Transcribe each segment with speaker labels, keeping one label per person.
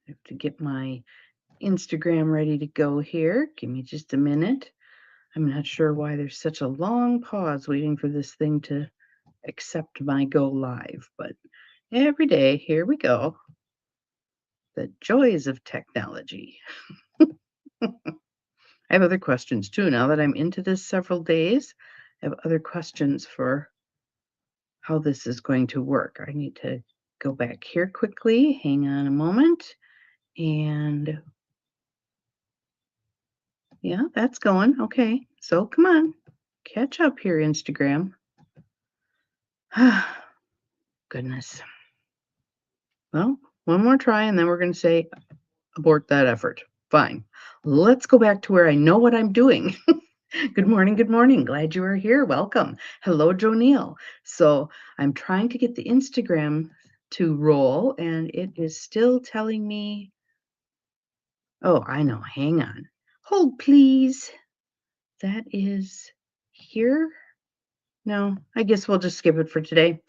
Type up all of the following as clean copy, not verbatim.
Speaker 1: I have to get my Instagram ready to go here. Give me just a minute. I'm not sure why there's such a long pause waiting for this thing to accept my go live, but every day, here we go. The joys of technology. I have other questions too. Now that I'm into this several days, I have other questions for how this is going to work. I need to go back here quickly. Hang on a moment. And yeah, that's going. Okay. So come on. Catch up here, Instagram. Goodness. Well, one more try, and then we're going to say abort that effort. Fine. Let's go back to where I know what I'm doing. Good morning. Good morning. Glad you are here. Welcome. Hello, Joe Neal. So I'm trying to get the Instagram to roll, and it is still telling me. Oh, I know. Hang on. Hold, please. That is here. No, I guess we'll just skip it for today.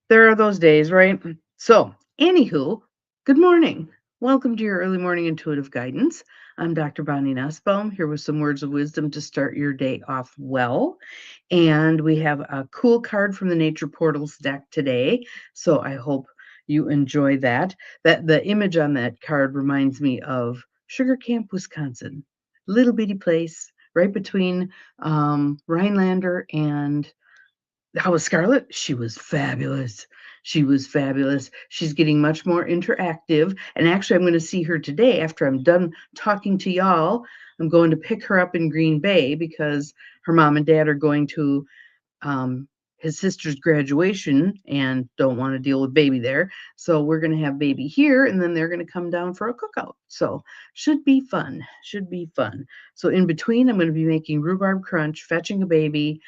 Speaker 1: There are those days, right? So, anywho, good morning. Welcome to your early morning intuitive guidance. I'm Dr. Bonnie Nussbaum, here with some words of wisdom to start your day off well. And we have a cool card from the Nature Portals deck today. So I hope you enjoy that. The image on that card reminds me of Sugar Camp, Wisconsin. Little bitty place right between Rhinelander and how was Scarlett? She was fabulous. She was fabulous. She's getting much more interactive. And actually, I'm going to see her today after I'm done talking to y'all. I'm going to pick her up in Green Bay because her mom and dad are going to his sister's graduation and don't want to deal with baby there. So we're going to have baby here and then they're going to come down for a cookout. So should be fun. Should be fun. So in between, I'm going to be making rhubarb crunch, fetching a baby,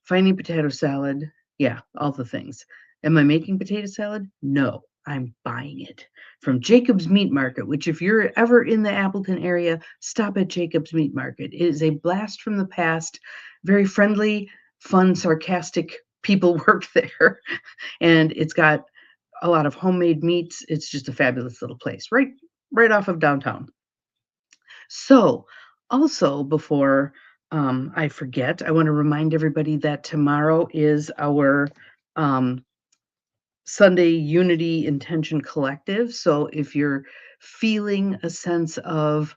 Speaker 1: finding potato salad. Yeah, all the things. Am I making potato salad? No, I'm buying it from Jacob's Meat Market, which if you're ever in the Appleton area, stop at Jacob's Meat Market. It is a blast from the past, very friendly, fun, sarcastic people work there. And it's got a lot of homemade meats. It's just a fabulous little place, right off of downtown. So, also before I forget, I want to remind everybody that tomorrow is our um, Sunday Unity Intention Collective. So, if you're feeling a sense of,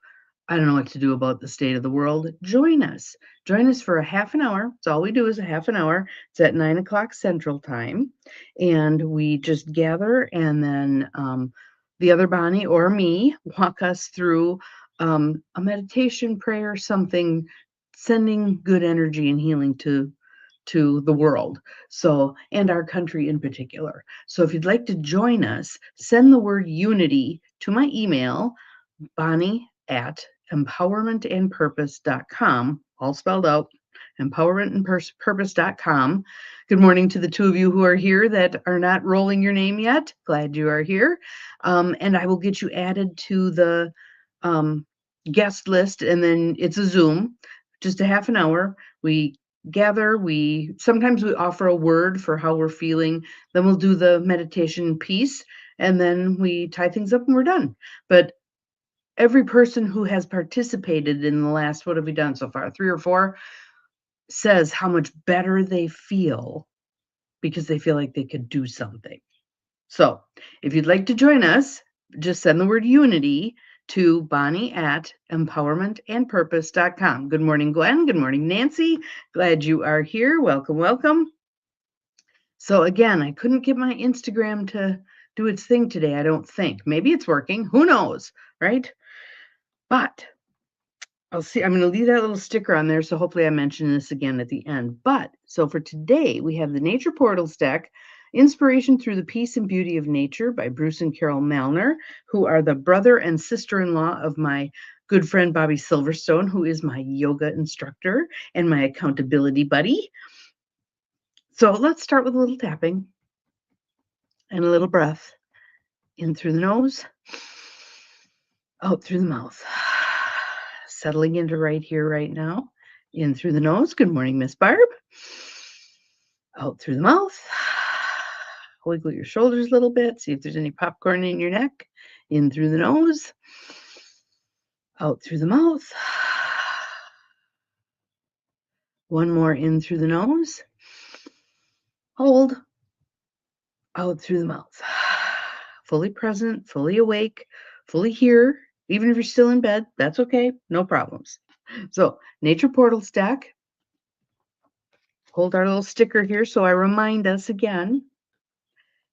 Speaker 1: I don't know what to do about the state of the world, join us. Join us for a half an hour. It's all we do is a half an hour. It's at 9 o'clock Central Time. And we just gather, and then the other Bonnie or me walk us through a meditation, prayer, something, sending good energy and healing to the world. So, and our country in particular. So if you'd like to join us, send the word unity to my email, Bonnie at empowermentandpurpose.com, all spelled out, empowermentandpurpose.com. Good morning to the two of you who are here that are not rolling your name yet. Glad you are here. And I will get you added to the guest list, and then it's a Zoom, just a half an hour. We gather, we sometimes we offer a word for how we're feeling, then we'll do the meditation piece, and then we tie things up and we're done. But every person who has participated in the last, what have we done so far, 3 or 4, says how much better they feel because they feel like they could do something. So if you'd like to join us, just send the word unity to Bonnie at empowermentandpurpose.com. Good morning, Gwen. Good morning, Nancy. Glad you are here. Welcome, welcome. So again, I couldn't get my Instagram to do its thing today, I don't think. Maybe it's working. Who knows, right? But I'll see. I'm going to leave that little sticker on there. So hopefully I mention this again at the end. But so for today, we have the Nature Portals deck, Inspiration Through the Peace and Beauty of Nature by Bruce and Carol Malnor, who are the brother and sister-in-law of my good friend Bobby Silverstone, who is my yoga instructor and my accountability buddy. So let's start with a little tapping and a little breath in through the nose, out through the mouth. Settling into right here, right now. In through the nose. Good morning, Miss Barb. Out through the mouth. Wiggle your shoulders a little bit. See if there's any popcorn in your neck. In through the nose, out through the mouth. One more in through the nose. Hold. Out through the mouth. Fully present, fully awake, fully here. Even if you're still in bed, that's okay. No problems. So, nature portal stack. Hold our little sticker here so I remind us again.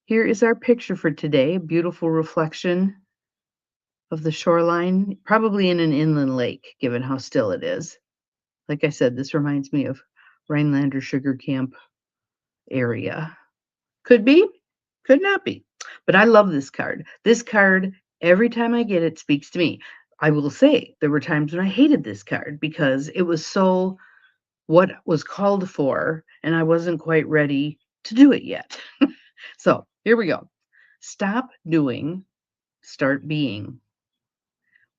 Speaker 1: Here is our picture for today. A beautiful reflection of the shoreline, probably in an inland lake, given how still it is. Like I said, this reminds me of Rhinelander Sugar Camp area. Could be, could not be. But I love this card. This card, every time I get it, speaks to me. I will say there were times when I hated this card because it was so what was called for, and I wasn't quite ready to do it yet. So here we go. Stop doing, start being.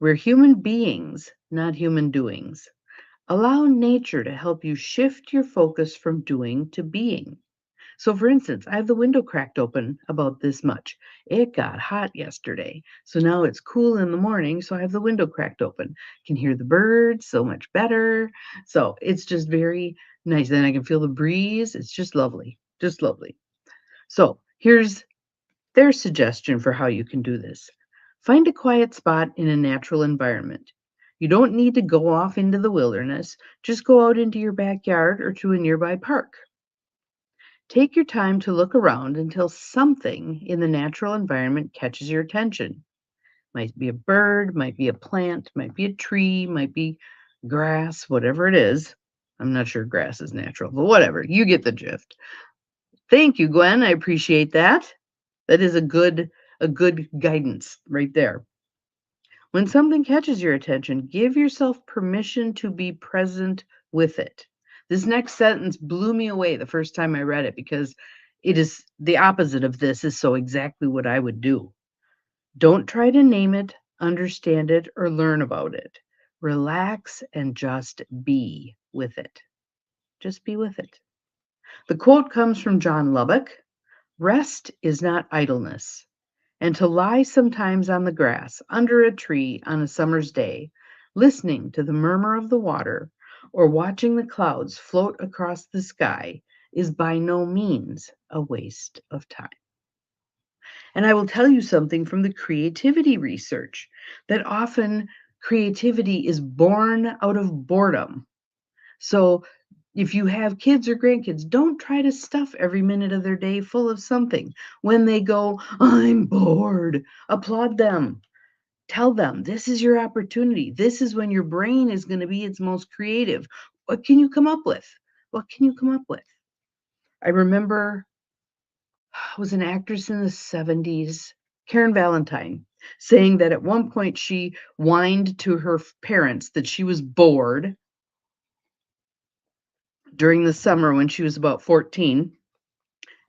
Speaker 1: We're human beings, not human doings. Allow nature to help you shift your focus from doing to being. So, for instance, I have the window cracked open about this much. It got hot yesterday. So now it's cool in the morning. So I have the window cracked open. Can hear the birds so much better. So it's just very nice. Then I can feel the breeze. It's just lovely. Just lovely. So here's their suggestion for how you can do this. Find a quiet spot in a natural environment. You don't need to go off into the wilderness. Just go out into your backyard or to a nearby park. Take your time to look around until something in the natural environment catches your attention. Might be a bird, might be a plant, might be a tree, might be grass, whatever it is. I'm not sure grass is natural, but whatever. You get the gist. Thank you, Gwen. I appreciate that. That is a good guidance right there. When something catches your attention, give yourself permission to be present with it. This next sentence blew me away the first time I read it because it is the opposite of this, is so exactly what I would do. Don't try to name it, understand it, or learn about it. Relax and just be with it. Just be with it. The quote comes from John Lubbock. Rest is not idleness. And to lie sometimes on the grass under a tree on a summer's day, listening to the murmur of the water or watching the clouds float across the sky is by no means a waste of time. And I will tell you something from the creativity research that often creativity is born out of boredom. So if you have kids or grandkids, don't try to stuff every minute of their day full of something. When they go, I'm bored, applaud them. Tell them this is your opportunity. This is when your brain is going to be its most creative. What can you come up with? What can you come up with? I remember was an actress in the 70s, Karen Valentine, saying that at one point she whined to her parents that she was bored during the summer when she was about 14,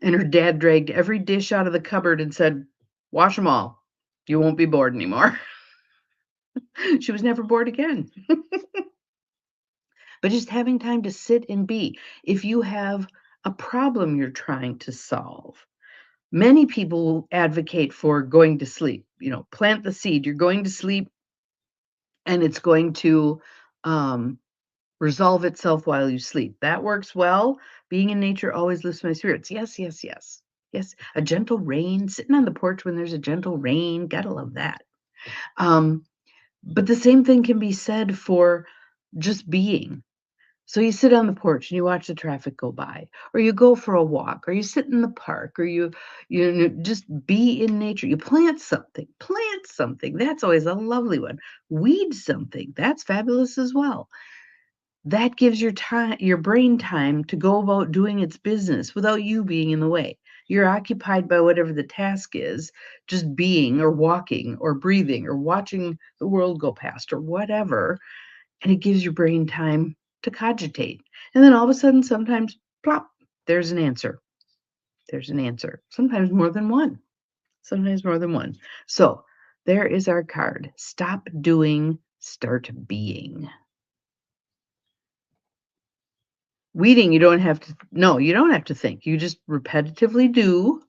Speaker 1: and her dad dragged every dish out of the cupboard and said, "Wash them all. You won't be bored anymore." She was never bored again. But just having time to sit and be. If you have a problem you're trying to solve, many people will advocate for going to sleep. Plant the seed. You're going to sleep, and it's going to resolve itself while you sleep. That works well. Being in nature always lifts my spirits. Yes, yes, yes. Yes, a gentle rain, sitting on the porch when there's a gentle rain, gotta love that. But the same thing can be said for just being. So you sit on the porch and you watch the traffic go by, or you go for a walk, or you sit in the park, or you just be in nature. You plant something. Plant something. That's always a lovely one. Weed something. That's fabulous as well. That gives your brain time to go about doing its business without you being in the way. You're occupied by whatever the task is, just being or walking or breathing or watching the world go past or whatever, and it gives your brain time to cogitate. And then all of a sudden, sometimes, plop, there's an answer. There's an answer. Sometimes more than one. Sometimes more than one. So there is our card. Stop doing, start being. Weeding, you don't have to think. You just repetitively do,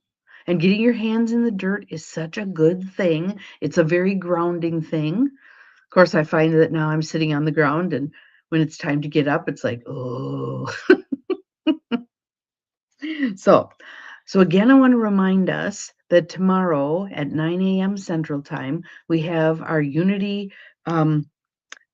Speaker 1: And getting your hands in the dirt is such a good thing. It's a very grounding thing. Of course, I find that now I'm sitting on the ground, and when it's time to get up, it's like, oh. So, so again, I want to remind us that tomorrow at 9 a.m. Central Time, we have our Unity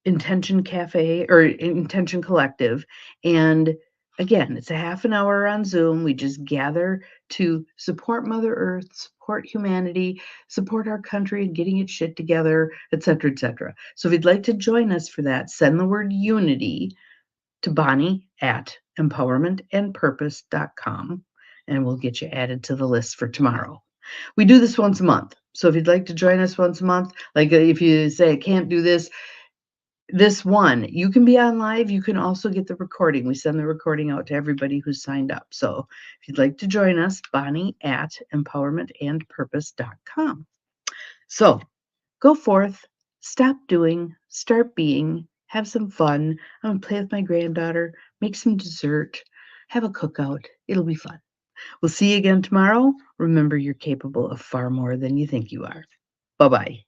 Speaker 1: Intention Cafe or Intention Collective. And again, it's a half an hour on Zoom. We just gather to support Mother Earth, support humanity, support our country and getting its shit together, et cetera, et cetera. So if you'd like to join us for that, send the word unity to Bonnie at empowermentandpurpose.com and we'll get you added to the list for tomorrow. We do this once a month. So if you'd like to join us once a month, like if you say, I can't do this one, you can be on live. You can also get the recording. We send the recording out to everybody who's signed up. So if you'd like to join us, Bonnie at empowermentandpurpose.com. So go forth, stop doing, start being, have some fun. I'm going to play with my granddaughter, make some dessert, have a cookout. It'll be fun. We'll see you again tomorrow. Remember, you're capable of far more than you think you are. Bye-bye.